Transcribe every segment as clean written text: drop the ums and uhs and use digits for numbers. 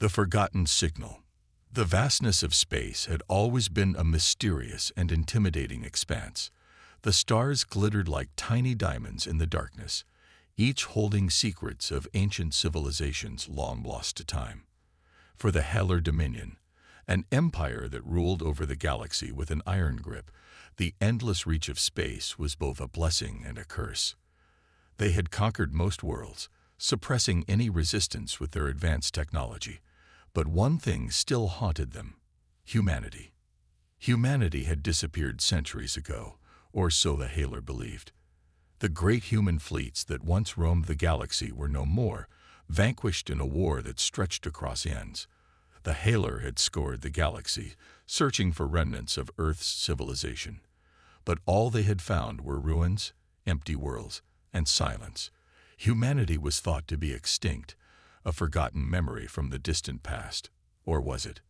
The forgotten signal. The vastness of space had always been a mysterious and intimidating expanse. The stars glittered like tiny diamonds in the darkness, each holding secrets of ancient civilizations long lost to time. For the Heller Dominion, an empire that ruled over the galaxy with an iron grip, the endless reach of space was both a blessing and a curse. They had conquered most worlds, suppressing any resistance with their advanced technology. But one thing still haunted them: humanity. Humanity had disappeared centuries ago, or so the Heller believed. The great human fleets that once roamed the galaxy were no more, vanquished in a war that stretched across eons. The Heller had scoured the galaxy, searching for remnants of Earth's civilization. But all they had found were ruins, empty worlds, and silence. Humanity was thought to be extinct, a forgotten memory from the distant past. Or was it?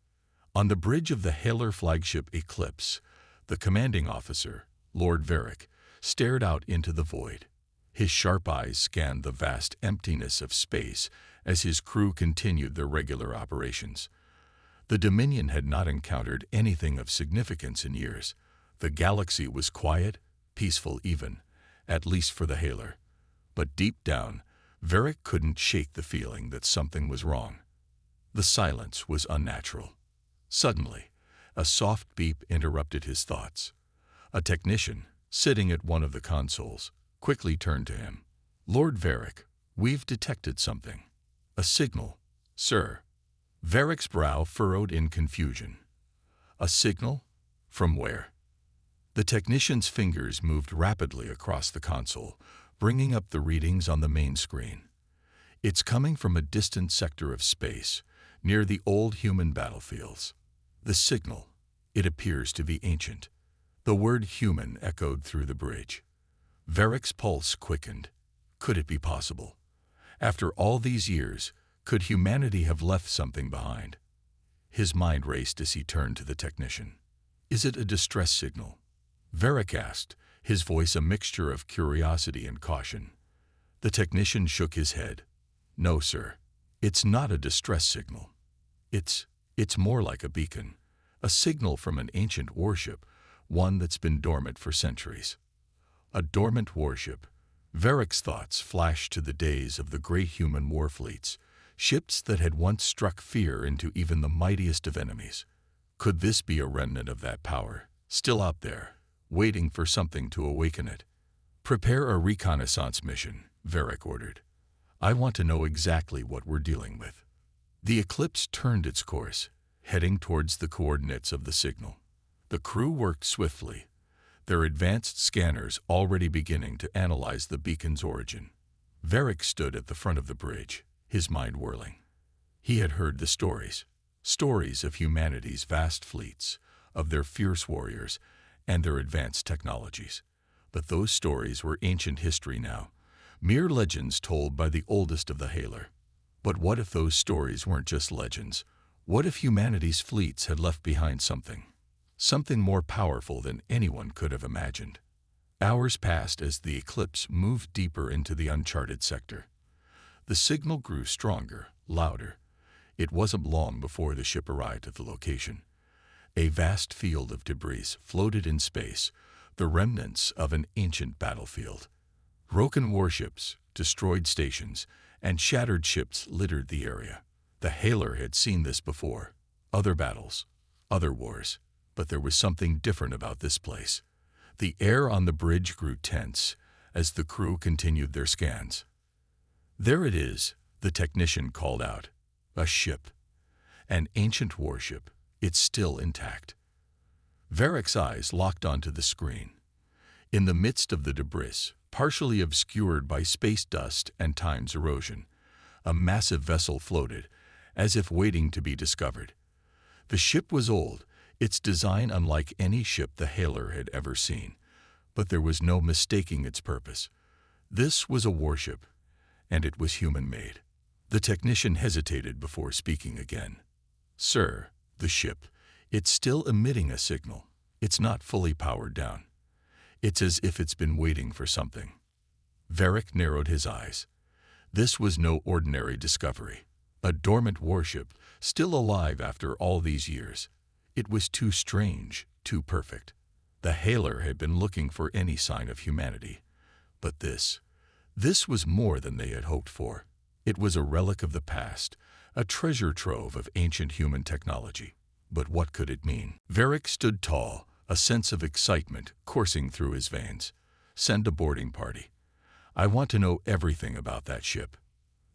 On the bridge of the Heller flagship Eclipse, the commanding officer, Lord Varric, stared out into the void. His sharp eyes scanned the vast emptiness of space as his crew continued their regular operations. The Dominion had not encountered anything of significance in years. The galaxy was quiet, peaceful even, at least for the Heller. But deep down, Varric couldn't shake the feeling that something was wrong. The silence was unnatural. Suddenly, a soft beep interrupted his thoughts. A technician, sitting at one of the consoles, quickly turned to him. "Lord Varric, we've detected something." "A signal, sir." Varric's brow furrowed in confusion. "A signal? From where?" The technician's fingers moved rapidly across the console, bringing up the readings on the main screen. "It's coming from a distant sector of space, near the old human battlefields. The signal, it appears to be ancient." The word human echoed through the bridge. Varric's pulse quickened. Could it be possible? After all these years, could humanity have left something behind? His mind raced as he turned to the technician. "Is it a distress signal?" Varric asked, his voice a mixture of curiosity and caution. The technician shook his head. "No, sir. It's not a distress signal. It's more like a beacon, a signal from an ancient warship, one that's been dormant for centuries." A dormant warship. Varric's thoughts flashed to the days of the great human war fleets, ships that had once struck fear into even the mightiest of enemies. Could this be a remnant of that power, still out there, waiting for something to awaken it? "Prepare a reconnaissance mission," Varric ordered. "I want to know exactly what we're dealing with." The Eclipse turned its course, heading towards the coordinates of the signal. The crew worked swiftly, their advanced scanners already beginning to analyze the beacon's origin. Varric stood at the front of the bridge, his mind whirling. He had heard the stories of humanity's vast fleets, of their fierce warriors, and their advanced technologies. But those stories were ancient history now, mere legends told by the oldest of the Heller. But what if those stories weren't just legends? What if humanity's fleets had left behind something more powerful than anyone could have imagined? Hours passed as the Eclipse moved deeper into the uncharted sector. The signal grew stronger, louder. It wasn't long before the ship arrived at the location. A vast field of debris floated in space, the remnants of an ancient battlefield. Broken warships, destroyed stations, and shattered ships littered the area. The Heller had seen this before. Other battles, other wars. But there was something different about this place. The air on the bridge grew tense as the crew continued their scans. "There it is," the technician called out. "A ship. An ancient warship. It's still intact." Varric's eyes locked onto the screen. In the midst of the debris, partially obscured by space dust and time's erosion, a massive vessel floated, as if waiting to be discovered. The ship was old, its design unlike any ship the Heller had ever seen, but there was no mistaking its purpose. This was a warship, and it was human-made. The technician hesitated before speaking again. "Sir, the ship, it's still emitting a signal. It's not fully powered down. It's as if it's been waiting for something." Varric narrowed his eyes. This was no ordinary discovery. A dormant warship, still alive after all these years. It was too strange, too perfect. The Hailer had been looking for any sign of humanity. But this was more than they had hoped for. It was a relic of the past, a treasure trove of ancient human technology. But what could it mean? Varric stood tall, a sense of excitement coursing through his veins. Send a boarding party. I want to know everything about that ship.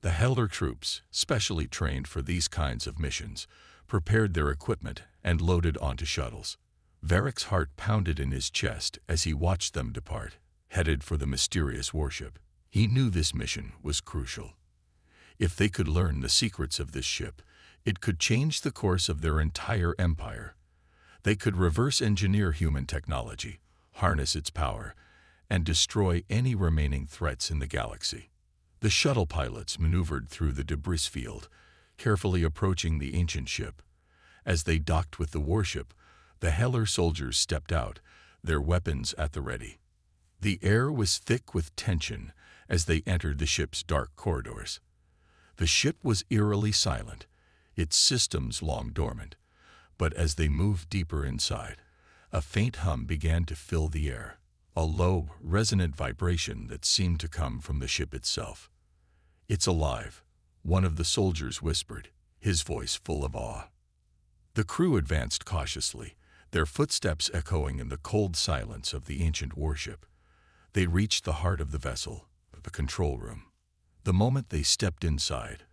The Hailer troops, specially trained for these kinds of missions, prepared their equipment and loaded onto shuttles. Varric's heart pounded in his chest as he watched them depart, headed for the mysterious warship. He knew this mission was crucial. If they could learn the secrets of this ship, it could change the course of their entire empire. They could reverse engineer human technology, harness its power, and destroy any remaining threats in the galaxy. The shuttle pilots maneuvered through the debris field, carefully approaching the ancient ship. As they docked with the warship, the Hailer soldiers stepped out, their weapons at the ready. The air was thick with tension as they entered the ship's dark corridors. The ship was eerily silent, its systems long dormant. But as they moved deeper inside, a faint hum began to fill the air, a low, resonant vibration that seemed to come from the ship itself. "It's alive," one of the soldiers whispered, his voice full of awe. The crew advanced cautiously, their footsteps echoing in the cold silence of the ancient warship. They reached the heart of the vessel, the control room. The moment they stepped inside,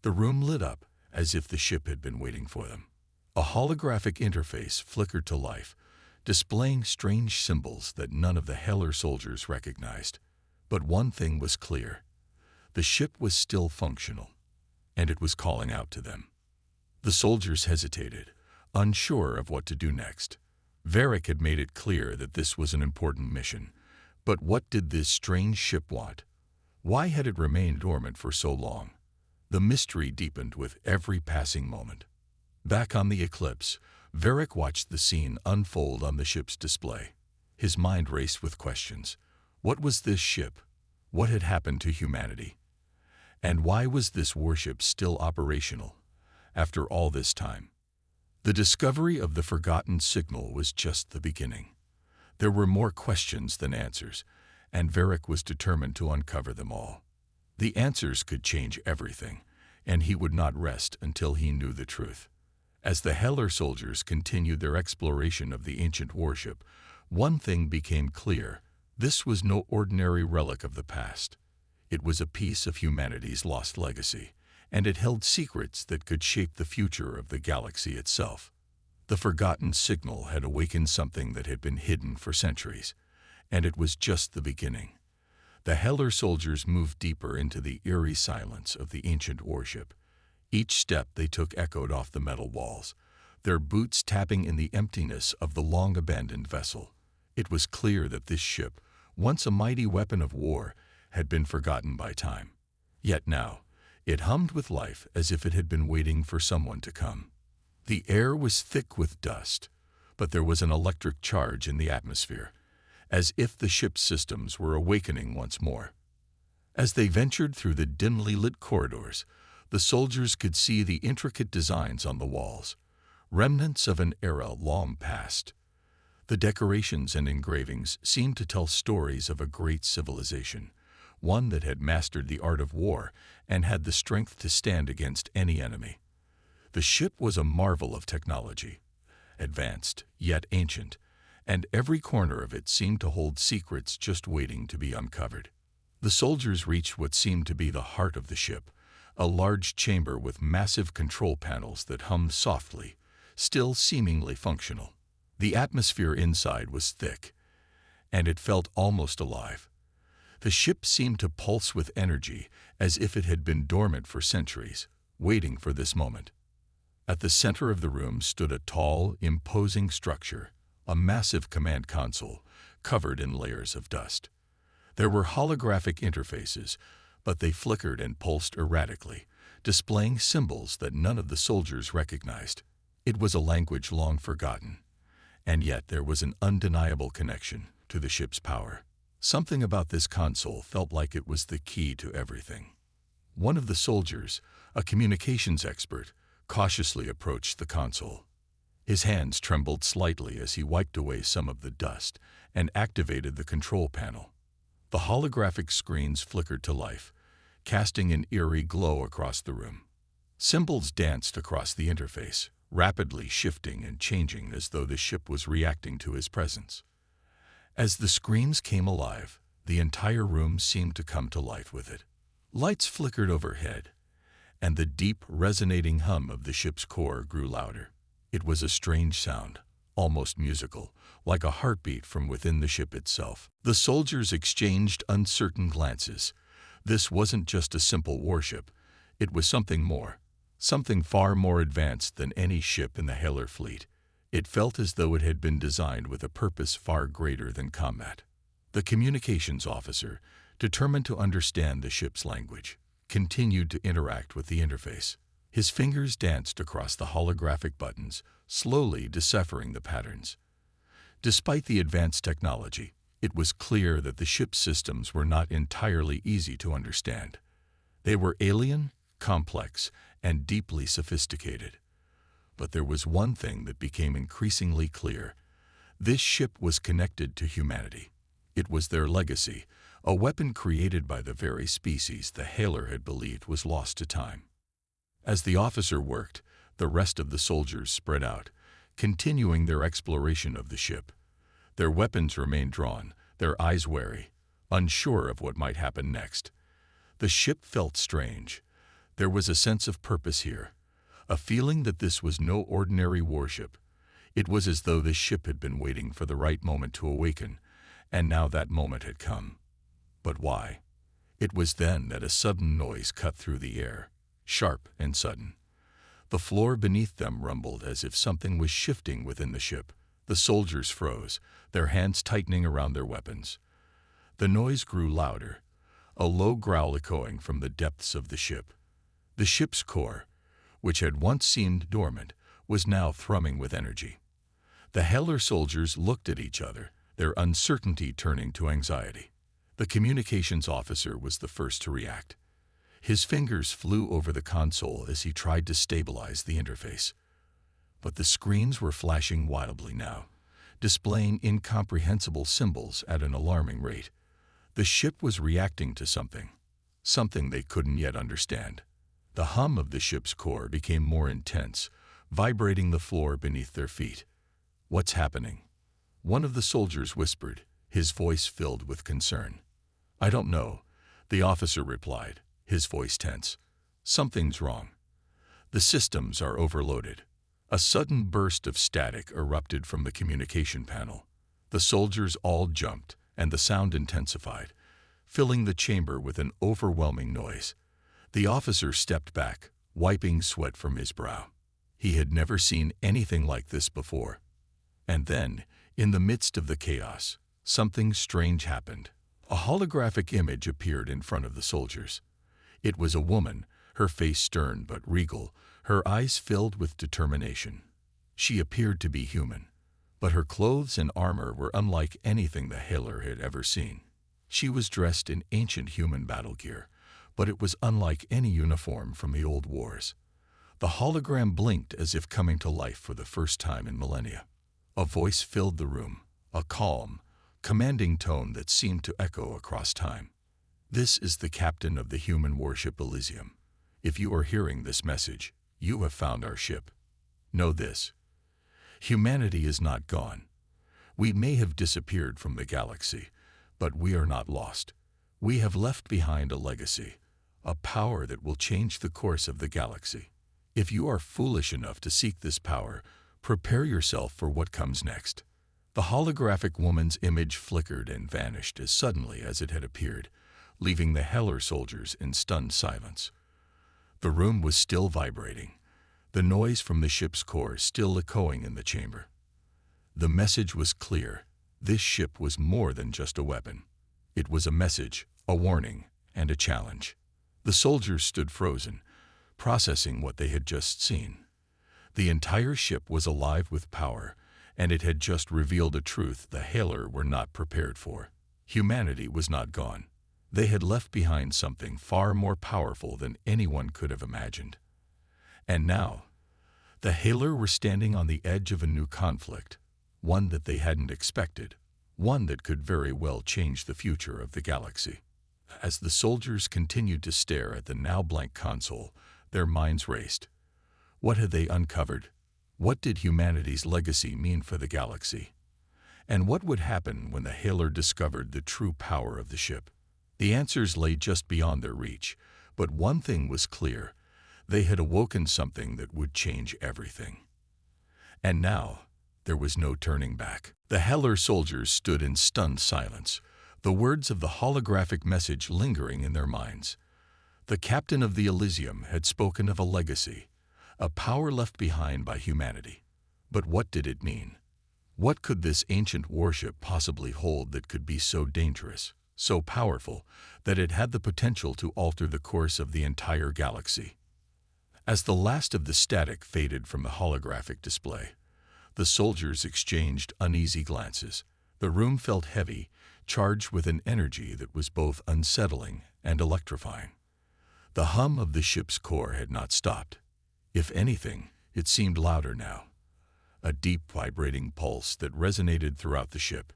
the room lit up as if the ship had been waiting for them. A holographic interface flickered to life, displaying strange symbols that none of the Hailer soldiers recognized. But one thing was clear. The ship was still functional, and it was calling out to them. The soldiers hesitated, unsure of what to do next. Varric had made it clear that this was an important mission. But what did this strange ship want? Why had it remained dormant for so long? The mystery deepened with every passing moment. Back on the Eclipse, Varric watched the scene unfold on the ship's display. His mind raced with questions. What was this ship? What had happened to humanity? And why was this warship still operational after all this time? The discovery of the forgotten signal was just the beginning. There were more questions than answers, and Varric was determined to uncover them all. The answers could change everything, and he would not rest until he knew the truth. As the Hailer soldiers continued their exploration of the ancient warship, one thing became clear. This was no ordinary relic of the past. It was a piece of humanity's lost legacy, and it held secrets that could shape the future of the galaxy itself. The forgotten signal had awakened something that had been hidden for centuries, and it was just the beginning. The Hailer soldiers moved deeper into the eerie silence of the ancient warship. Each step they took echoed off the metal walls, their boots tapping in the emptiness of the long-abandoned vessel. It was clear that this ship, once a mighty weapon of war, had been forgotten by time. Yet now, it hummed with life as if it had been waiting for someone to come. The air was thick with dust, but there was an electric charge in the atmosphere, as if the ship's systems were awakening once more. As they ventured through the dimly lit corridors, the soldiers could see the intricate designs on the walls, remnants of an era long past. The decorations and engravings seemed to tell stories of a great civilization, one that had mastered the art of war and had the strength to stand against any enemy. The ship was a marvel of technology, advanced yet ancient, and every corner of it seemed to hold secrets just waiting to be uncovered. The soldiers reached what seemed to be the heart of the ship, a large chamber with massive control panels that hummed softly, still seemingly functional. The atmosphere inside was thick, and it felt almost alive. The ship seemed to pulse with energy, as if it had been dormant for centuries, waiting for this moment. At the center of the room stood a tall, imposing structure, a massive command console covered in layers of dust. There were holographic interfaces, but they flickered and pulsed erratically, displaying symbols that none of the soldiers recognized. It was a language long forgotten, and yet there was an undeniable connection to the ship's power. Something about this console felt like it was the key to everything. One of the soldiers, a communications expert, cautiously approached the console. His hands trembled slightly as he wiped away some of the dust and activated the control panel. The holographic screens flickered to life, casting an eerie glow across the room. Symbols danced across the interface, rapidly shifting and changing as though the ship was reacting to his presence. As the screens came alive, the entire room seemed to come to life with it. Lights flickered overhead, and the deep, resonating hum of the ship's core grew louder. It was a strange sound, almost musical, like a heartbeat from within the ship itself. The soldiers exchanged uncertain glances. This wasn't just a simple warship. It was something more, something far more advanced than any ship in the Halar fleet. It felt as though it had been designed with a purpose far greater than combat. The communications officer, determined to understand the ship's language, continued to interact with the interface. His fingers danced across the holographic buttons, slowly deciphering the patterns. Despite the advanced technology, it was clear that the ship's systems were not entirely easy to understand. They were alien, complex, and deeply sophisticated. But there was one thing that became increasingly clear. This ship was connected to humanity. It was their legacy, a weapon created by the very species the Halar had believed was lost to time. As the officer worked, the rest of the soldiers spread out, continuing their exploration of the ship. Their weapons remained drawn, their eyes wary, unsure of what might happen next. The ship felt strange. There was a sense of purpose here, a feeling that this was no ordinary warship. It was as though this ship had been waiting for the right moment to awaken, and now that moment had come. But why? It was then that a sudden noise cut through the air, sharp and sudden. The floor beneath them rumbled as if something was shifting within the ship. The soldiers froze, their hands tightening around their weapons. The noise grew louder, a low growl echoing from the depths of the ship. The ship's core, which had once seemed dormant, was now thrumming with energy. The Halar soldiers looked at each other, their uncertainty turning to anxiety. The communications officer was the first to react. His fingers flew over the console as he tried to stabilize the interface. But the screens were flashing wildly now, displaying incomprehensible symbols at an alarming rate. The ship was reacting to something they couldn't yet understand. The hum of the ship's core became more intense, vibrating the floor beneath their feet. "What's happening?" one of the soldiers whispered, his voice filled with concern. "I don't know," the officer replied, his voice tense. "Something's wrong. The systems are overloaded." A sudden burst of static erupted from the communication panel. The soldiers all jumped, and the sound intensified, filling the chamber with an overwhelming noise. The officer stepped back, wiping sweat from his brow. He had never seen anything like this before. And then, in the midst of the chaos, something strange happened. A holographic image appeared in front of the soldiers. It was a woman, her face stern but regal, her eyes filled with determination. She appeared to be human, but her clothes and armor were unlike anything the Halar had ever seen. She was dressed in ancient human battle gear, but it was unlike any uniform from the old wars. The hologram blinked as if coming to life for the first time in millennia. A voice filled the room, a calm, commanding tone that seemed to echo across time. "This is the captain of the human warship Elysium. If you are hearing this message, you have found our ship. Know this: humanity is not gone. We may have disappeared from the galaxy, but we are not lost. We have left behind a legacy, a power that will change the course of the galaxy. If you are foolish enough to seek this power, prepare yourself for what comes next." The holographic woman's image flickered and vanished as suddenly as it had appeared, leaving the Halar soldiers in stunned silence. The room was still vibrating, the noise from the ship's core still echoing in the chamber. The message was clear. This ship was more than just a weapon. It was a message, a warning, and a challenge. The soldiers stood frozen, processing what they had just seen. The entire ship was alive with power, and it had just revealed a truth the Halar were not prepared for. Humanity was not gone. They had left behind something far more powerful than anyone could have imagined. And now, the Hailer were standing on the edge of a new conflict, one that they hadn't expected, one that could very well change the future of the galaxy. As the soldiers continued to stare at the now blank console, their minds raced. What had they uncovered? What did humanity's legacy mean for the galaxy? And what would happen when the Hailer discovered the true power of the ship? The answers lay just beyond their reach, but one thing was clear. They had awoken something that would change everything. And now, there was no turning back. The Hailer soldiers stood in stunned silence, the words of the holographic message lingering in their minds. The captain of the Elysium had spoken of a legacy, a power left behind by humanity. But what did it mean? What could this ancient warship possibly hold that could be so dangerous, so powerful, that it had the potential to alter the course of the entire galaxy? As the last of the static faded from the holographic display, the soldiers exchanged uneasy glances. The room felt heavy, charged with an energy that was both unsettling and electrifying. The hum of the ship's core had not stopped. If anything, it seemed louder now. A deep vibrating pulse that resonated throughout the ship.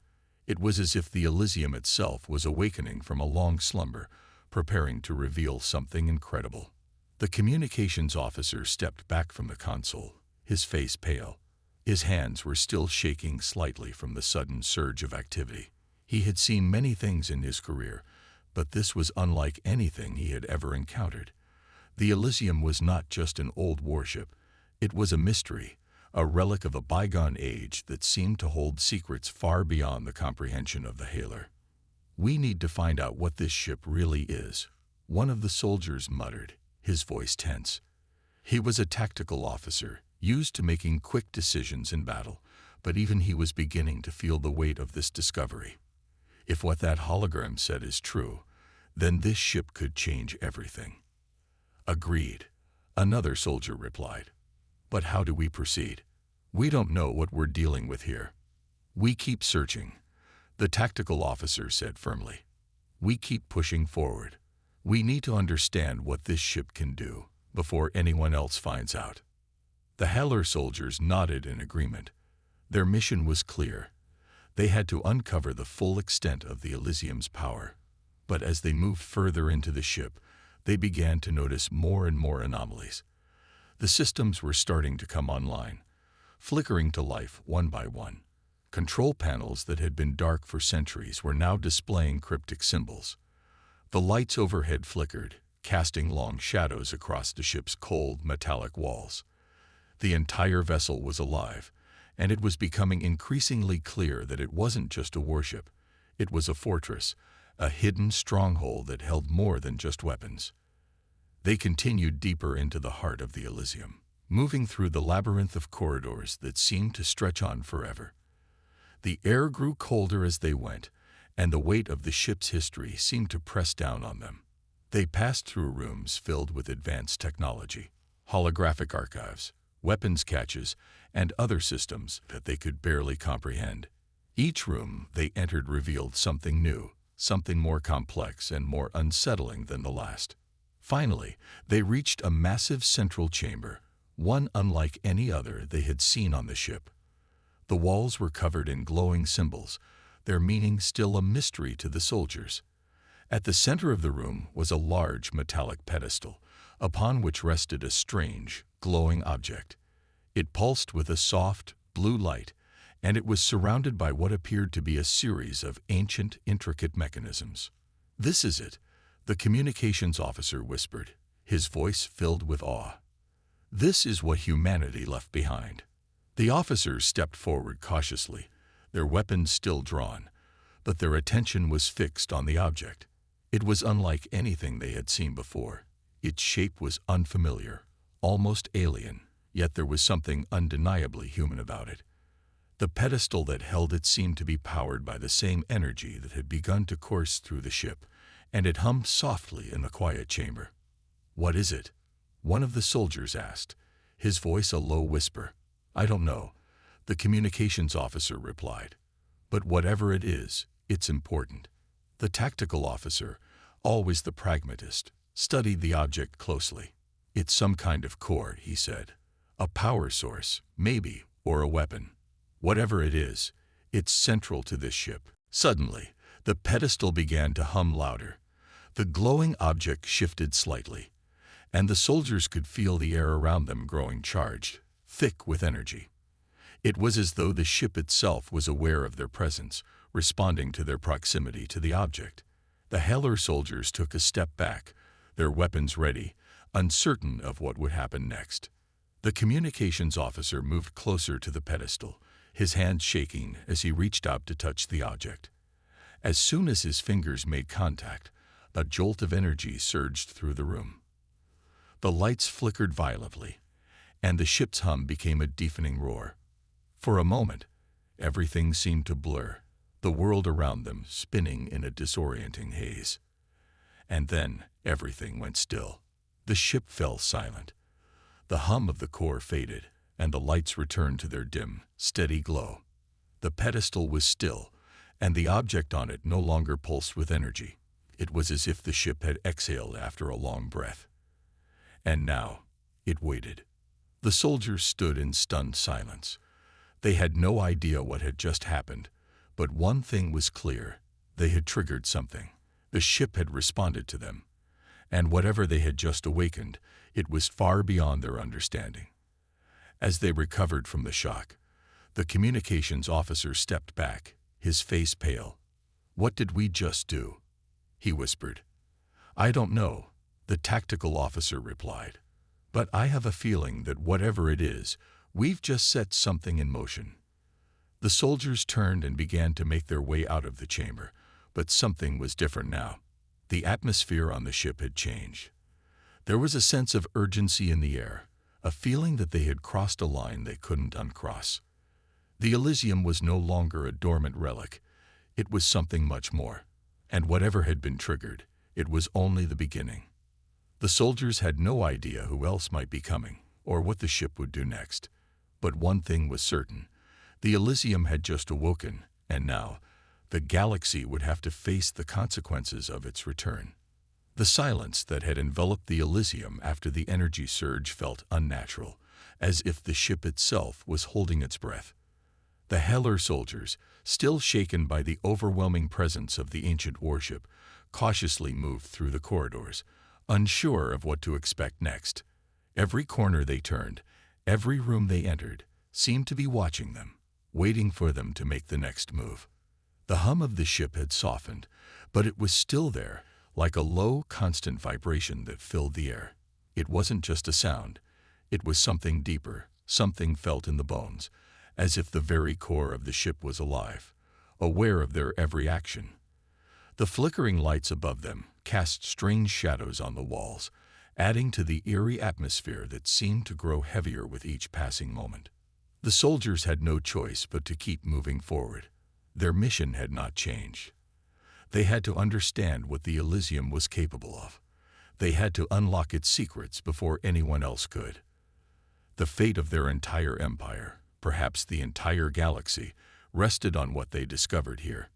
It was as if the Elysium itself was awakening from a long slumber, preparing to reveal something incredible. The communications officer stepped back from the console, his face pale. His hands were still shaking slightly from the sudden surge of activity. He had seen many things in his career, but this was unlike anything he had ever encountered. The Elysium was not just an old warship. It was a mystery, a relic of a bygone age that seemed to hold secrets far beyond the comprehension of the Hailer. "We need to find out what this ship really is," one of the soldiers muttered, his voice tense. He was a tactical officer, used to making quick decisions in battle, but even he was beginning to feel the weight of this discovery. If what that hologram said is true, then this ship could change everything. "Agreed," another soldier replied. "But how do we proceed? We don't know what we're dealing with here." "We keep searching," the tactical officer said firmly. "We keep pushing forward. We need to understand what this ship can do before anyone else finds out." The Hailer soldiers nodded in agreement. Their mission was clear. They had to uncover the full extent of the Elysium's power. But as they moved further into the ship, they began to notice more and more anomalies. The systems were starting to come online, flickering to life one by one. Control panels that had been dark for centuries were now displaying cryptic symbols. The lights overhead flickered, casting long shadows across the ship's cold, metallic walls. The entire vessel was alive, and it was becoming increasingly clear that it wasn't just a warship. It was a fortress, a hidden stronghold that held more than just weapons. They continued deeper into the heart of the Elysium, moving through the labyrinth of corridors that seemed to stretch on forever. The air grew colder as they went, and the weight of the ship's history seemed to press down on them. They passed through rooms filled with advanced technology, holographic archives, weapons caches, and other systems that they could barely comprehend. Each room they entered revealed something new, something more complex and more unsettling than the last. Finally, they reached a massive central chamber, one unlike any other they had seen on the ship. The walls were covered in glowing symbols, their meaning still a mystery to the soldiers. At the center of the room was a large metallic pedestal, upon which rested a strange, glowing object. It pulsed with a soft, blue light, and it was surrounded by what appeared to be a series of ancient, intricate mechanisms. "This is it," the communications officer whispered, his voice filled with awe. "This is what humanity left behind." The officers stepped forward cautiously, their weapons still drawn, but their attention was fixed on the object. It was unlike anything they had seen before. Its shape was unfamiliar, almost alien, yet there was something undeniably human about it. The pedestal that held it seemed to be powered by the same energy that had begun to course through the ship, and it hummed softly in the quiet chamber. "What is it?" one of the soldiers asked, his voice a low whisper. "I don't know," the communications officer replied. "But whatever it is, it's important." The tactical officer, always the pragmatist, studied the object closely. "It's some kind of core," he said. "A power source, maybe, or a weapon. Whatever it is, it's central to this ship." Suddenly, the pedestal began to hum louder. The glowing object shifted slightly, and the soldiers could feel the air around them growing charged, thick with energy. It was as though the ship itself was aware of their presence, responding to their proximity to the object. The Heller soldiers took a step back, their weapons ready, uncertain of what would happen next. The communications officer moved closer to the pedestal, his hand shaking as he reached out to touch the object. As soon as his fingers made contact, a jolt of energy surged through the room. The lights flickered violently, and the ship's hum became a deafening roar. For a moment, everything seemed to blur, the world around them spinning in a disorienting haze. And then everything went still. The ship fell silent. The hum of the core faded, and the lights returned to their dim, steady glow. The pedestal was still, and the object on it no longer pulsed with energy. It was as if the ship had exhaled after a long breath. And now, it waited. The soldiers stood in stunned silence. They had no idea what had just happened, but one thing was clear. They had triggered something. The ship had responded to them. And whatever they had just awakened, it was far beyond their understanding. As they recovered from the shock, the communications officer stepped back, his face pale. "What did we just do?" he whispered. "I don't know," the tactical officer replied. "But I have a feeling that whatever it is, we've just set something in motion." The soldiers turned and began to make their way out of the chamber, but something was different now. The atmosphere on the ship had changed. There was a sense of urgency in the air, a feeling that they had crossed a line they couldn't uncross. The Elysium was no longer a dormant relic. It was something much more. And whatever had been triggered, it was only the beginning. The soldiers had no idea who else might be coming, or what the ship would do next. But one thing was certain. The Elysium had just awoken, and now, the galaxy would have to face the consequences of its return. The silence that had enveloped the Elysium after the energy surge felt unnatural, as if the ship itself was holding its breath. The Heller soldiers, still shaken by the overwhelming presence of the ancient warship, cautiously moved through the corridors, unsure of what to expect next. Every corner they turned, every room they entered, seemed to be watching them, waiting for them to make the next move. The hum of the ship had softened, but it was still there, like a low, constant vibration that filled the air. It wasn't just a sound. It was something deeper, something felt in the bones, as if the very core of the ship was alive, aware of their every action. The flickering lights above them cast strange shadows on the walls, adding to the eerie atmosphere that seemed to grow heavier with each passing moment. The soldiers had no choice but to keep moving forward. Their mission had not changed. They had to understand what the Elysium was capable of. They had to unlock its secrets before anyone else could. The fate of their entire empire, perhaps the entire galaxy, rested on what they discovered here.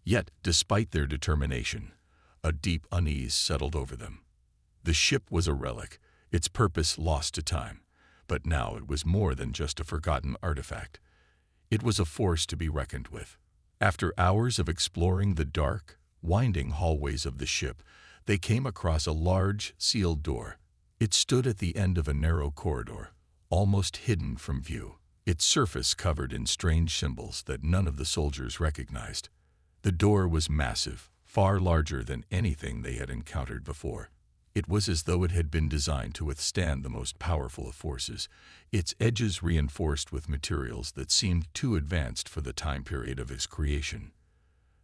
Yet, despite their determination, a deep unease settled over them. The ship was a relic, its purpose lost to time, but now it was more than just a forgotten artifact. It was a force to be reckoned with. After hours of exploring the dark, winding hallways of the ship, they came across a large, sealed door. It stood at the end of a narrow corridor, almost hidden from view, its surface covered in strange symbols that none of the soldiers recognized. The door was massive, far larger than anything they had encountered before. It was as though it had been designed to withstand the most powerful of forces, its edges reinforced with materials that seemed too advanced for the time period of its creation.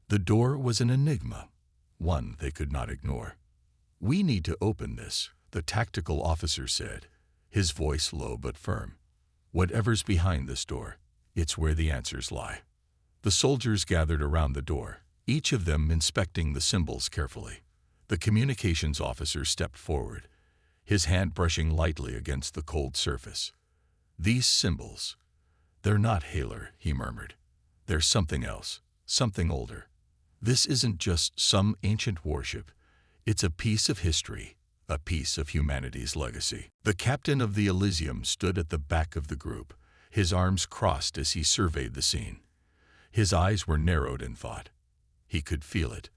The door was an enigma, one they could not ignore. "We need to open this," the tactical officer said, his voice low but firm. "Whatever's behind this door, it's where the answers lie." The soldiers gathered around the door, each of them inspecting the symbols carefully. The communications officer stepped forward, his hand brushing lightly against the cold surface. "These symbols, they're not Halar," he murmured. "They're something else, something older. This isn't just some ancient warship. It's a piece of history, a piece of humanity's legacy. The captain of the Elysium stood at the back of the group, his arms crossed as he surveyed the scene. His eyes were narrowed in thought. He could feel it.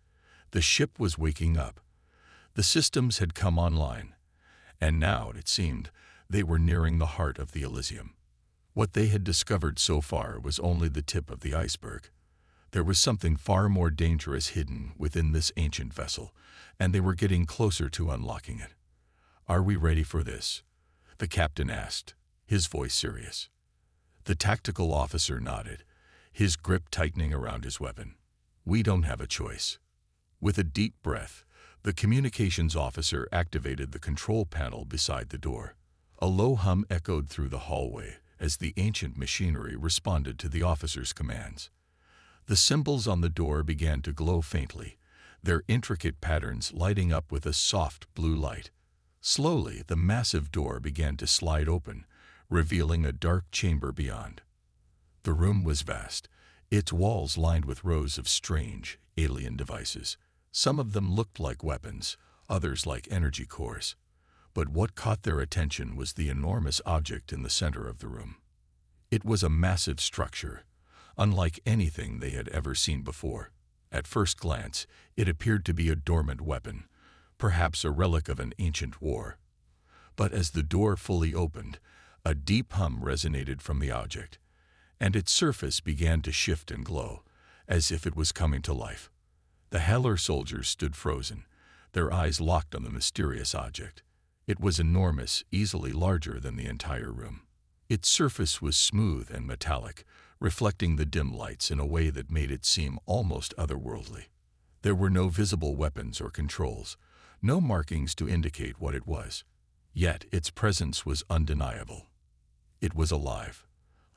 The ship was waking up. The systems had come online, and now, it seemed, they were nearing the heart of the Elysium. What they had discovered so far was only the tip of the iceberg. There was something far more dangerous hidden within this ancient vessel, and they were getting closer to unlocking it. "Are we ready for this?" the captain asked, his voice serious. The tactical officer nodded, his grip tightening around his weapon. "We don't have a choice." With a deep breath, the communications officer activated the control panel beside the door. A low hum echoed through the hallway as the ancient machinery responded to the officer's commands. The symbols on the door began to glow faintly, their intricate patterns lighting up with a soft blue light. Slowly, the massive door began to slide open, revealing a dark chamber beyond. The room was vast, its walls lined with rows of strange, alien devices. Some of them looked like weapons, others like energy cores. But what caught their attention was the enormous object in the center of the room. It was a massive structure, unlike anything they had ever seen before. At first glance, it appeared to be a dormant weapon, perhaps a relic of an ancient war. But as the door fully opened, a deep hum resonated from the object, and its surface began to shift and glow, as if it was coming to life. The Heller soldiers stood frozen, their eyes locked on the mysterious object. It was enormous, easily larger than the entire room. Its surface was smooth and metallic, reflecting the dim lights in a way that made it seem almost otherworldly. There were no visible weapons or controls, no markings to indicate what it was. Yet its presence was undeniable. It was alive,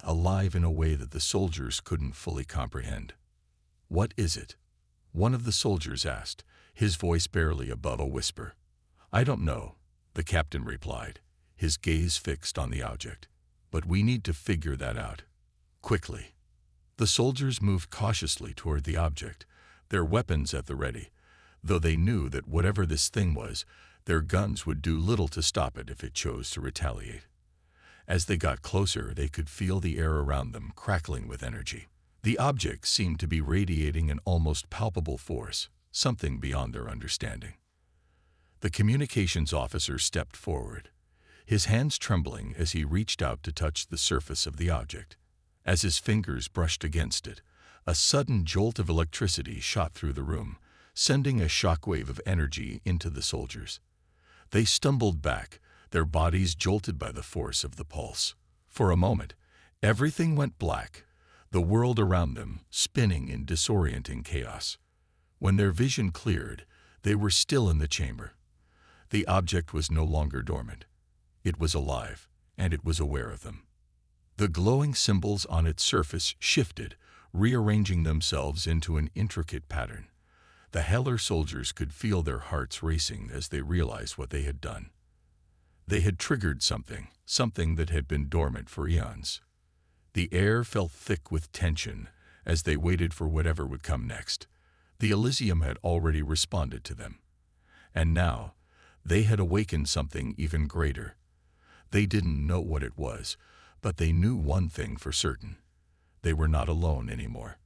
alive in a way that the soldiers couldn't fully comprehend. "What is it?" one of the soldiers asked, his voice barely above a whisper. "I don't know," the captain replied, his gaze fixed on the object. "But we need to figure that out. Quickly." The soldiers moved cautiously toward the object, their weapons at the ready, though they knew that whatever this thing was, their guns would do little to stop it if it chose to retaliate. As they got closer, they could feel the air around them crackling with energy. The object seemed to be radiating an almost palpable force, something beyond their understanding. The communications officer stepped forward, his hands trembling as he reached out to touch the surface of the object. As his fingers brushed against it, a sudden jolt of electricity shot through the room, sending a shockwave of energy into the soldiers. They stumbled back, their bodies jolted by the force of the pulse. For a moment, everything went black, the world around them spinning in disorienting chaos. When their vision cleared, they were still in the chamber. The object was no longer dormant. It was alive, and it was aware of them. The glowing symbols on its surface shifted, rearranging themselves into an intricate pattern. The Heller soldiers could feel their hearts racing as they realized what they had done. They had triggered something that had been dormant for eons. The air felt thick with tension as they waited for whatever would come next. The Elysium had already responded to them. And now, they had awakened something even greater. They didn't know what it was, but they knew one thing for certain. They were not alone anymore.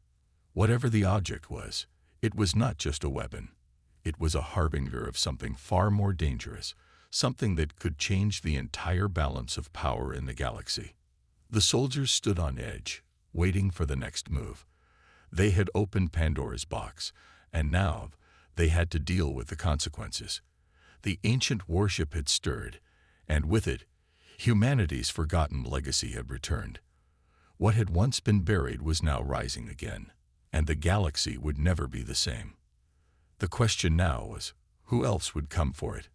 Whatever the object was, it was not just a weapon. It was a harbinger of something far more dangerous, something that could change the entire balance of power in the galaxy. The soldiers stood on edge, waiting for the next move. They had opened Pandora's box, and now they had to deal with the consequences. The ancient warship had stirred, and with it, humanity's forgotten legacy had returned. What had once been buried was now rising again, and the galaxy would never be the same. The question now was, who else would come for it?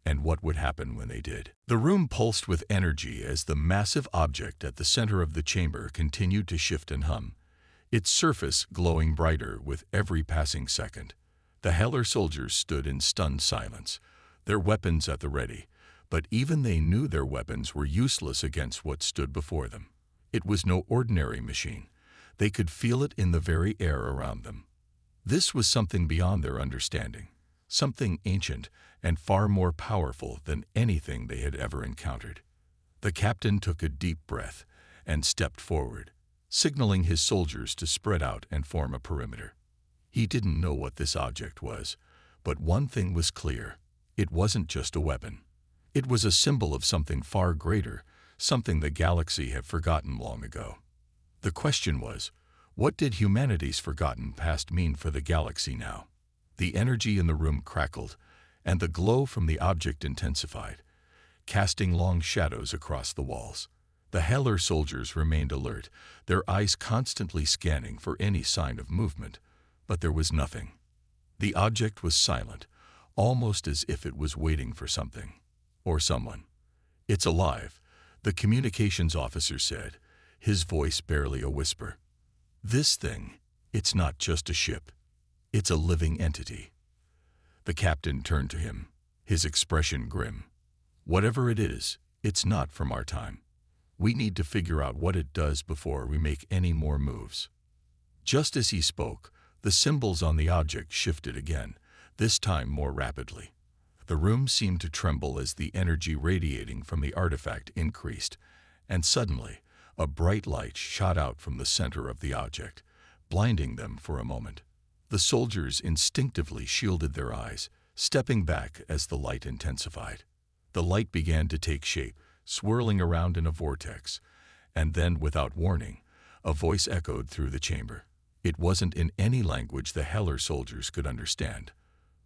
And what would happen when they did? The room pulsed with energy as the massive object at the center of the chamber continued to shift and hum, its surface glowing brighter with every passing second. The Heller soldiers stood in stunned silence, their weapons at the ready, but even they knew their weapons were useless against what stood before them. It was no ordinary machine. They could feel it in the very air around them. This was something beyond their understanding, something ancient and far more powerful than anything they had ever encountered. The captain took a deep breath and stepped forward, signaling his soldiers to spread out and form a perimeter. He didn't know what this object was, but one thing was clear: it wasn't just a weapon. It was a symbol of something far greater, something the galaxy had forgotten long ago. The question was, what did humanity's forgotten past mean for the galaxy now? The energy in the room crackled, and the glow from the object intensified, casting long shadows across the walls. The Heller soldiers remained alert, their eyes constantly scanning for any sign of movement, but there was nothing. The object was silent, almost as if it was waiting for something, or someone. "It's alive," the communications officer said, his voice barely a whisper. "This thing, it's not just a ship. It's a living entity." The captain turned to him, his expression grim. "Whatever it is, it's not from our time. We need to figure out what it does before we make any more moves." Just as he spoke, the symbols on the object shifted again, this time more rapidly. The room seemed to tremble as the energy radiating from the artifact increased, and suddenly, a bright light shot out from the center of the object, blinding them for a moment. The soldiers instinctively shielded their eyes, stepping back as the light intensified. The light began to take shape, swirling around in a vortex, and then, without warning, a voice echoed through the chamber. It wasn't in any language the Heller soldiers could understand,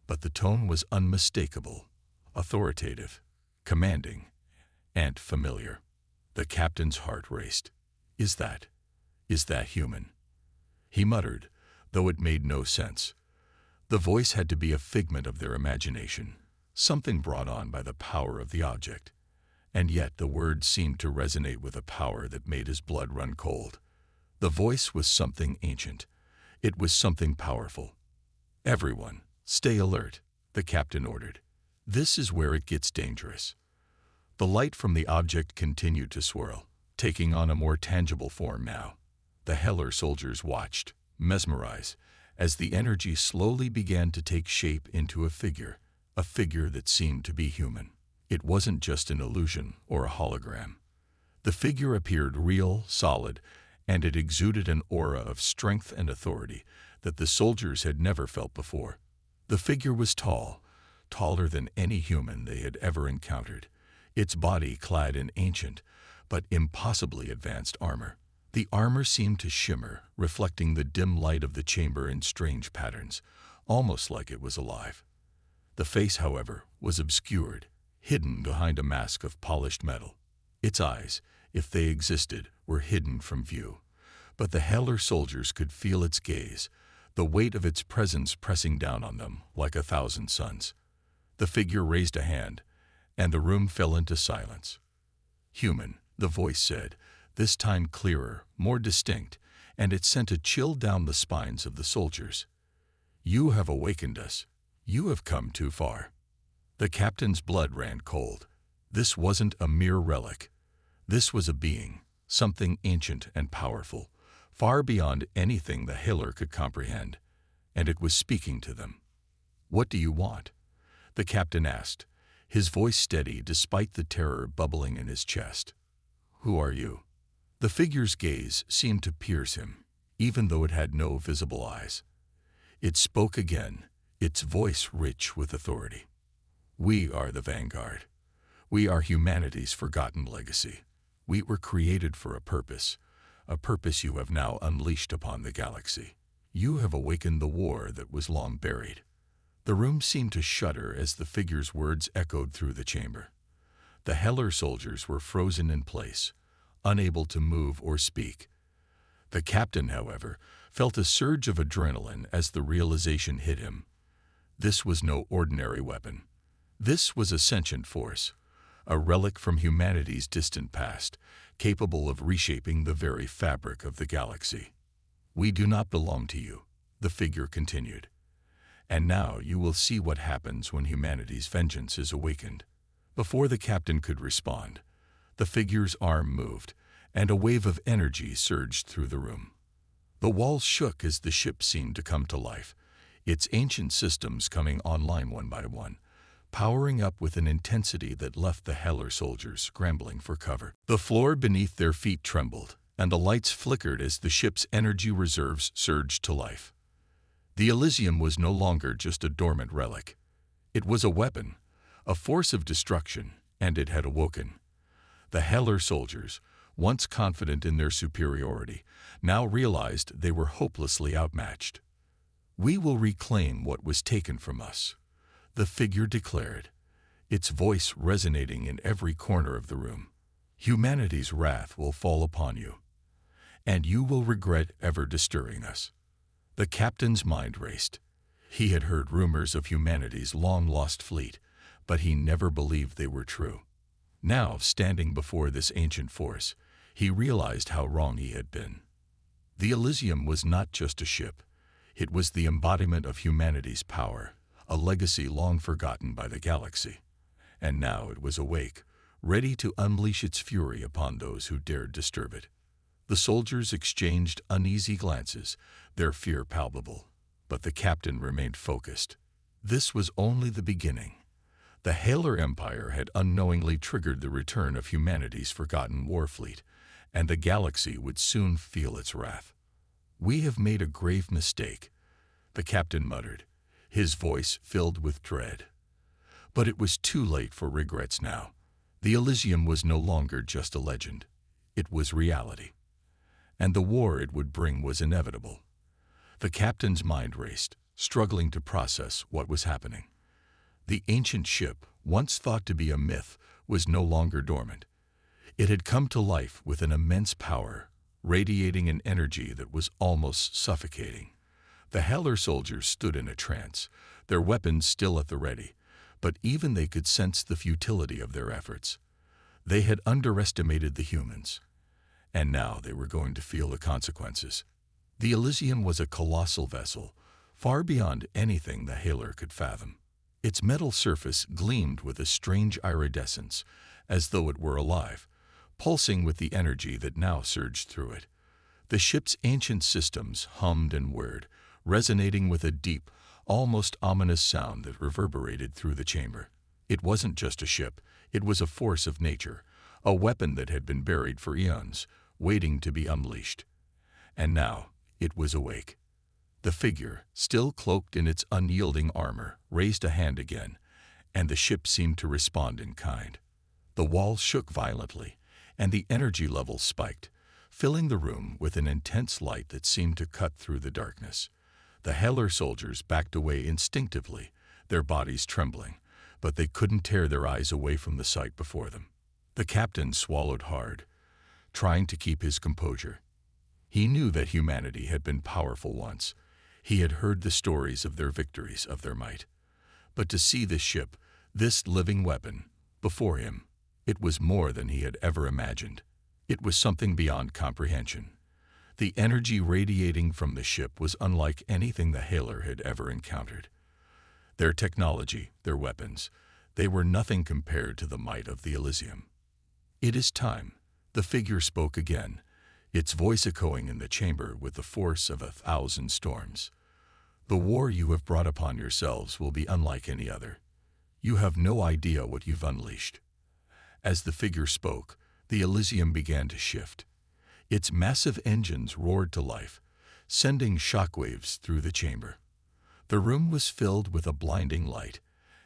but the tone was unmistakable, authoritative, commanding, and familiar. The captain's heart raced. Is that human?" he muttered, though it made no sense. The voice had to be a figment of their imagination, something brought on by the power of the object. And yet the words seemed to resonate with a power that made his blood run cold. The voice was something ancient. It was something powerful. "Everyone, stay alert," the captain ordered. "This is where it gets dangerous." The light from the object continued to swirl, taking on a more tangible form now. The Heller soldiers watched, mesmerized, as the energy slowly began to take shape into a figure that seemed to be human. It wasn't just an illusion or a hologram. The figure appeared real, solid, and it exuded an aura of strength and authority that the soldiers had never felt before. The figure was tall, taller than any human they had ever encountered, its body clad in ancient but impossibly advanced armor. The armor seemed to shimmer, reflecting the dim light of the chamber in strange patterns, almost like it was alive. The face, however, was obscured, hidden behind a mask of polished metal. Its eyes, if they existed, were hidden from view, but the Heller soldiers could feel its gaze, the weight of its presence pressing down on them like 1,000 suns. The figure raised a hand, and the room fell into silence. "Human," the voice said, this time clearer, more distinct, and it sent a chill down the spines of the soldiers. "You have awakened us. You have come too far." The captain's blood ran cold. This wasn't a mere relic. This was a being, something ancient and powerful, far beyond anything the Heller could comprehend, and it was speaking to them. "What do you want?" the captain asked, his voice steady despite the terror bubbling in his chest. "Who are you?" The figure's gaze seemed to pierce him, even though it had no visible eyes. It spoke again, its voice rich with authority. "We are the Vanguard. We are humanity's forgotten legacy. We were created for a purpose you have now unleashed upon the galaxy. You have awakened the war that was long buried." The room seemed to shudder as the figure's words echoed through the chamber. The Heller soldiers were frozen in place, unable to move or speak. The captain, however, felt a surge of adrenaline as the realization hit him. This was no ordinary weapon. This was a sentient force, a relic from humanity's distant past, capable of reshaping the very fabric of the galaxy. "We do not belong to you," the figure continued. "And now you will see what happens when humanity's vengeance is awakened." Before the captain could respond, the figure's arm moved, and a wave of energy surged through the room. The walls shook as the ship seemed to come to life, its ancient systems coming online one by one, powering up with an intensity that left the Heller soldiers scrambling for cover. The floor beneath their feet trembled, and the lights flickered as the ship's energy reserves surged to life. The Elysium was no longer just a dormant relic. It was a weapon, a force of destruction, and it had awoken. The Heller soldiers, once confident in their superiority, now realized they were hopelessly outmatched. "We will reclaim what was taken from us," the figure declared, its voice resonating in every corner of the room. "Humanity's wrath will fall upon you, and you will regret ever disturbing us." The captain's mind raced. He had heard rumors of humanity's long-lost fleet, but he never believed they were true. Now, standing before this ancient force, he realized how wrong he had been. The Elysium was not just a ship. It was the embodiment of humanity's power, a legacy long forgotten by the galaxy. And now it was awake, ready to unleash its fury upon those who dared disturb it. The soldiers exchanged uneasy glances, their fear palpable, but the captain remained focused. This was only the beginning. The Heller Empire had unknowingly triggered the return of humanity's forgotten war fleet, and the galaxy would soon feel its wrath. "We have made a grave mistake," the captain muttered, his voice filled with dread. But it was too late for regrets now. The Elysium was no longer just a legend. It was reality. And the war it would bring was inevitable. The captain's mind raced, struggling to process what was happening. The ancient ship, once thought to be a myth, was no longer dormant. It had come to life with an immense power, radiating an energy that was almost suffocating. The Heller soldiers stood in a trance, their weapons still at the ready, but even they could sense the futility of their efforts. They had underestimated the humans, and now they were going to feel the consequences. The Elysium was a colossal vessel, far beyond anything the Heller could fathom. Its metal surface gleamed with a strange iridescence, as though it were alive, pulsing with the energy that now surged through it. The ship's ancient systems hummed and whirred, resonating with a deep, almost ominous sound that reverberated through the chamber. It wasn't just a ship, it was a force of nature, a weapon that had been buried for eons, waiting to be unleashed. And now it was awake. The figure, still cloaked in its unyielding armor, raised a hand again, and the ship seemed to respond in kind. The walls shook violently, and the energy levels spiked, filling the room with an intense light that seemed to cut through the darkness. The Heller soldiers backed away instinctively, their bodies trembling, but they couldn't tear their eyes away from the sight before them. The captain swallowed hard, trying to keep his composure. He knew that humanity had been powerful once. He had heard the stories of their victories, of their might. But to see this ship, this living weapon, before him, it was more than he had ever imagined. It was something beyond comprehension. The energy radiating from the ship was unlike anything the Heller had ever encountered. Their technology, their weapons, they were nothing compared to the might of the Elysium. "It is time," the figure spoke again, its voice echoing in the chamber with the force of 1,000 storms. "The war you have brought upon yourselves will be unlike any other. You have no idea what you've unleashed." As the figure spoke, the Elysium began to shift. Its massive engines roared to life, sending shockwaves through the chamber. The room was filled with a blinding light,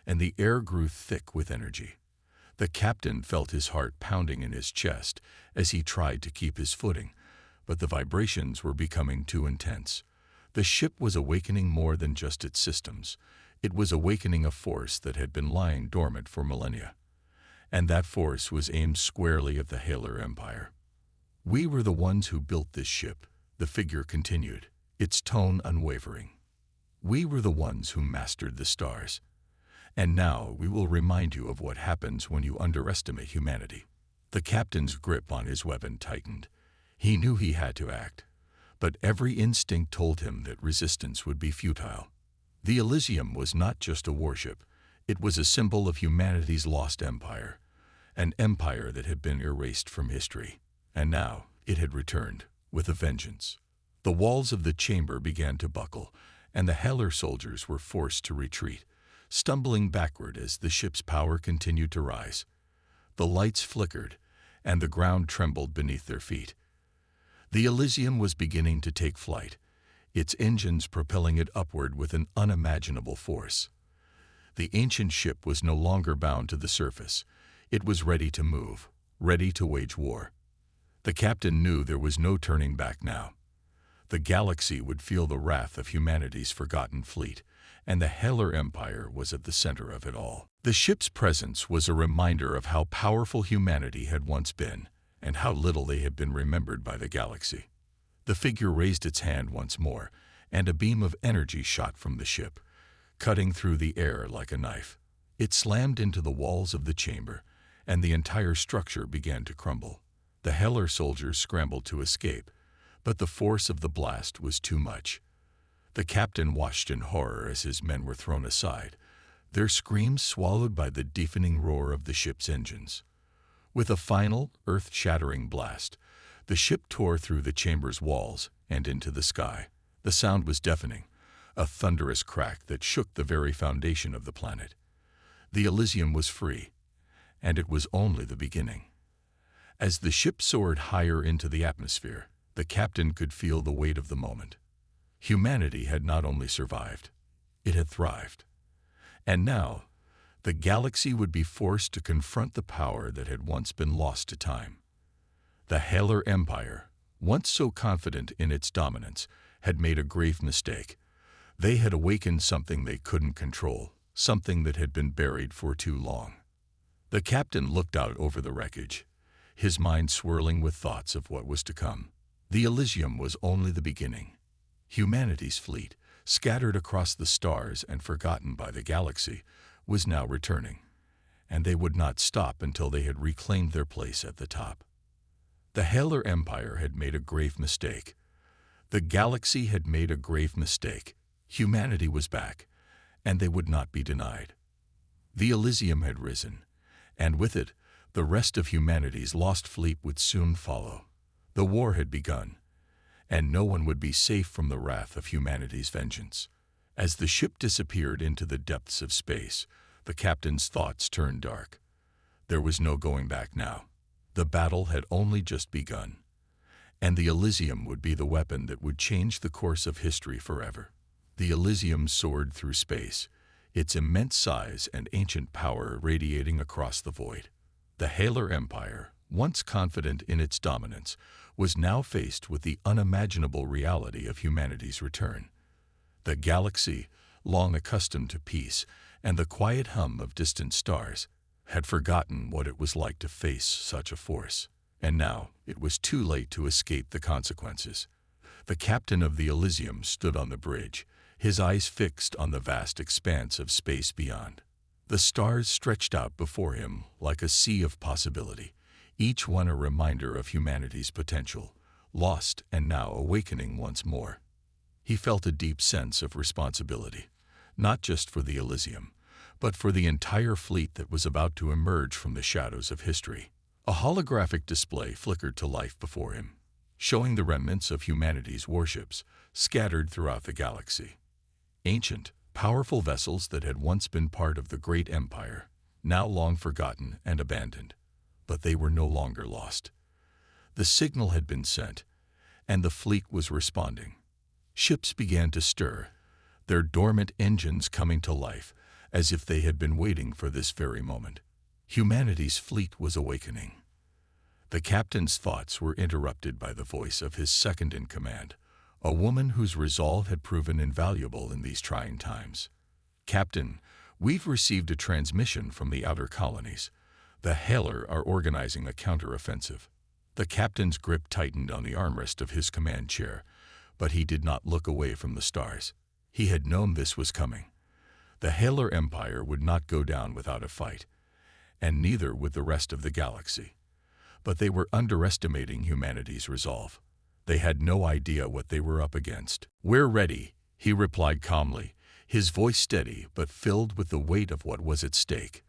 and the air grew thick with energy. The captain felt his heart pounding in his chest as he tried to keep his footing, but the vibrations were becoming too intense. The ship was awakening more than just its systems. It was awakening a force that had been lying dormant for millennia. And that force was aimed squarely at the Heller Empire. "We were the ones who built this ship," the figure continued, its tone unwavering. "We were the ones who mastered the stars. And now we will remind you of what happens when you underestimate humanity." The captain's grip on his weapon tightened. He knew he had to act, but every instinct told him that resistance would be futile. The Elysium was not just a warship. It was a symbol of humanity's lost empire, an empire that had been erased from history. And now it had returned, with a vengeance. The walls of the chamber began to buckle, and the Heller soldiers were forced to retreat, stumbling backward as the ship's power continued to rise. The lights flickered, and the ground trembled beneath their feet. The Elysium was beginning to take flight, its engines propelling it upward with an unimaginable force. The ancient ship was no longer bound to the surface. It was ready to move, ready to wage war. The captain knew there was no turning back now. The galaxy would feel the wrath of humanity's forgotten fleet, and the Heller Empire was at the center of it all. The ship's presence was a reminder of how powerful humanity had once been, and how little they had been remembered by the galaxy. The figure raised its hand once more, and a beam of energy shot from the ship, cutting through the air like a knife. It slammed into the walls of the chamber, and the entire structure began to crumble. The Heller soldiers scrambled to escape, but the force of the blast was too much. The captain watched in horror as his men were thrown aside, their screams swallowed by the deafening roar of the ship's engines. With a final, earth-shattering blast, the ship tore through the chamber's walls and into the sky. The sound was deafening, a thunderous crack that shook the very foundation of the planet. The Elysium was free, and it was only the beginning. As the ship soared higher into the atmosphere, the captain could feel the weight of the moment. Humanity had not only survived, it had thrived. And now, the galaxy would be forced to confront the power that had once been lost to time. The Heller Empire, once so confident in its dominance, had made a grave mistake. They had awakened something they couldn't control, something that had been buried for too long. The captain looked out over the wreckage, his mind swirling with thoughts of what was to come. The Elysium was only the beginning. Humanity's fleet, scattered across the stars and forgotten by the galaxy, was now returning, and they would not stop until they had reclaimed their place at the top. The Heller Empire had made a grave mistake. The galaxy had made a grave mistake. Humanity was back, and they would not be denied. The Elysium had risen, and with it, the rest of humanity's lost fleet would soon follow. The war had begun, and no one would be safe from the wrath of humanity's vengeance. As the ship disappeared into the depths of space, the captain's thoughts turned dark. There was no going back now. The battle had only just begun, and the Elysium would be the weapon that would change the course of history forever. The Elysium soared through space, its immense size and ancient power radiating across the void. The Heller Empire, once confident in its dominance, was now faced with the unimaginable reality of humanity's return. The galaxy, long accustomed to peace and the quiet hum of distant stars, had forgotten what it was like to face such a force. And now it was too late to escape the consequences. The captain of the Elysium stood on the bridge, his eyes fixed on the vast expanse of space beyond. The stars stretched out before him like a sea of possibility, each one a reminder of humanity's potential, lost and now awakening once more. He felt a deep sense of responsibility, not just for the Elysium, but for the entire fleet that was about to emerge from the shadows of history. A holographic display flickered to life before him, showing the remnants of humanity's warships scattered throughout the galaxy. Ancient, powerful vessels that had once been part of the great empire, now long forgotten and abandoned. But they were no longer lost. The signal had been sent, and the fleet was responding. Ships began to stir, their dormant engines coming to life, as if they had been waiting for this very moment. Humanity's fleet was awakening. The captain's thoughts were interrupted by the voice of his second-in-command, a woman whose resolve had proven invaluable in these trying times. "Captain, we've received a transmission from the outer colonies. The Heller are organizing a counteroffensive." The captain's grip tightened on the armrest of his command chair, but he did not look away from the stars. He had known this was coming. The Heller Empire would not go down without a fight, and neither would the rest of the galaxy. But they were underestimating humanity's resolve. They had no idea what they were up against. "We're ready," he replied calmly, his voice steady but filled with the weight of what was at stake.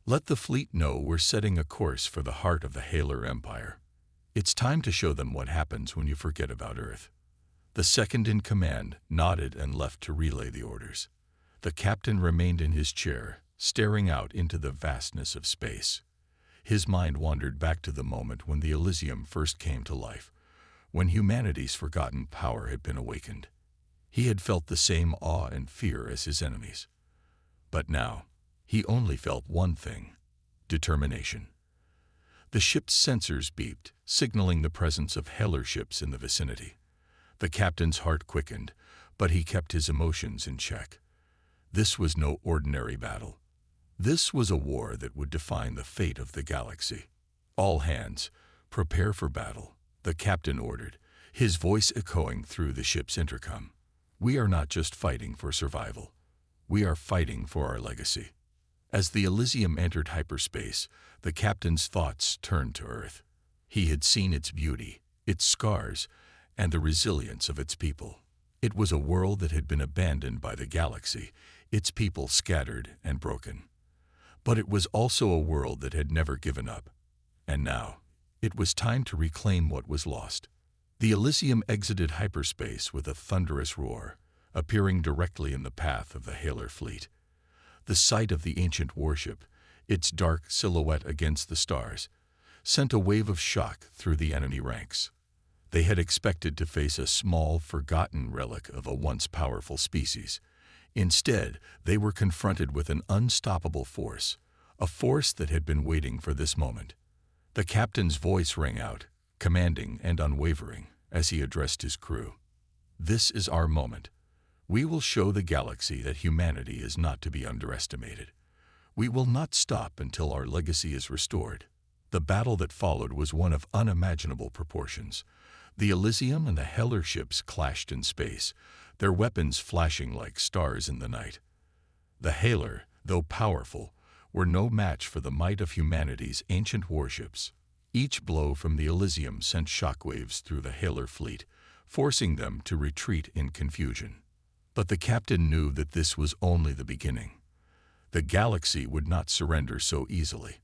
"Let the fleet know we're setting a course for the heart of the Heller Empire. It's time to show them what happens when you forget about Earth." The second in command nodded and left to relay the orders. The captain remained in his chair, staring out into the vastness of space. His mind wandered back to the moment when the Elysium first came to life, when humanity's forgotten power had been awakened. He had felt the same awe and fear as his enemies. But now, he only felt one thing: determination. The ship's sensors beeped, signaling the presence of Heller ships in the vicinity. The captain's heart quickened, but he kept his emotions in check. This was no ordinary battle. This was a war that would define the fate of the galaxy. "All hands, prepare for battle," the captain ordered, his voice echoing through the ship's intercom. "We are not just fighting for survival. We are fighting for our legacy." As the Elysium entered hyperspace, the captain's thoughts turned to Earth. He had seen its beauty, its scars, and the resilience of its people. It was a world that had been abandoned by the galaxy, its people scattered and broken. But it was also a world that had never given up. And now, it was time to reclaim what was lost. The Elysium exited hyperspace with a thunderous roar, appearing directly in the path of the Heller fleet. The sight of the ancient warship, its dark silhouette against the stars, sent a wave of shock through the enemy ranks. They had expected to face a small, forgotten relic of a once powerful species. Instead, they were confronted with an unstoppable force, a force that had been waiting for this moment. The captain's voice rang out, commanding and unwavering, as he addressed his crew. "This is our moment. We will show the galaxy that humanity is not to be underestimated. We will not stop until our legacy is restored." The battle that followed was one of unimaginable proportions. The Elysium and the Heller ships clashed in space, their weapons flashing like stars in the night. The Heller, though powerful, were no match for the might of humanity's ancient warships. Each blow from the Elysium sent shockwaves through the Heller fleet, forcing them to retreat in confusion. But the captain knew that this was only the beginning. The galaxy would not surrender so easily.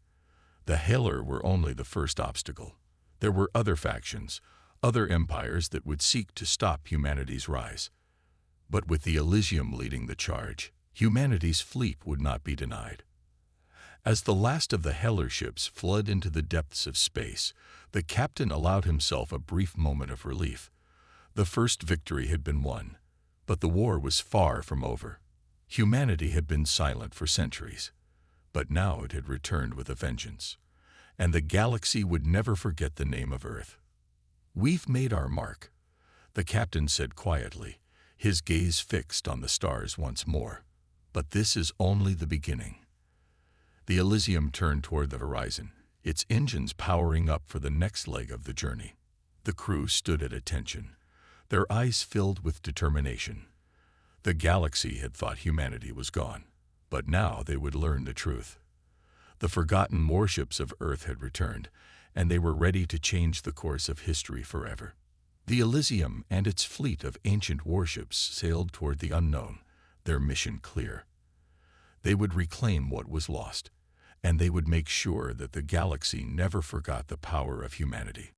The Heller were only the first obstacle. There were other factions, other empires that would seek to stop humanity's rise. But with the Elysium leading the charge, humanity's fleet would not be denied. As the last of the Heller ships fled into the depths of space, the captain allowed himself a brief moment of relief. The first victory had been won, but the war was far from over. Humanity had been silent for centuries, but now it had returned with a vengeance, and the galaxy would never forget the name of Earth. "We've made our mark," the captain said quietly, his gaze fixed on the stars once more. "But this is only the beginning." The Elysium turned toward the horizon, its engines powering up for the next leg of the journey. The crew stood at attention, their eyes filled with determination. The galaxy had thought humanity was gone, but now they would learn the truth. The forgotten warships of Earth had returned, and they were ready to change the course of history forever. The Elysium and its fleet of ancient warships sailed toward the unknown, their mission clear. They would reclaim what was lost, and they would make sure that the galaxy never forgot the power of humanity.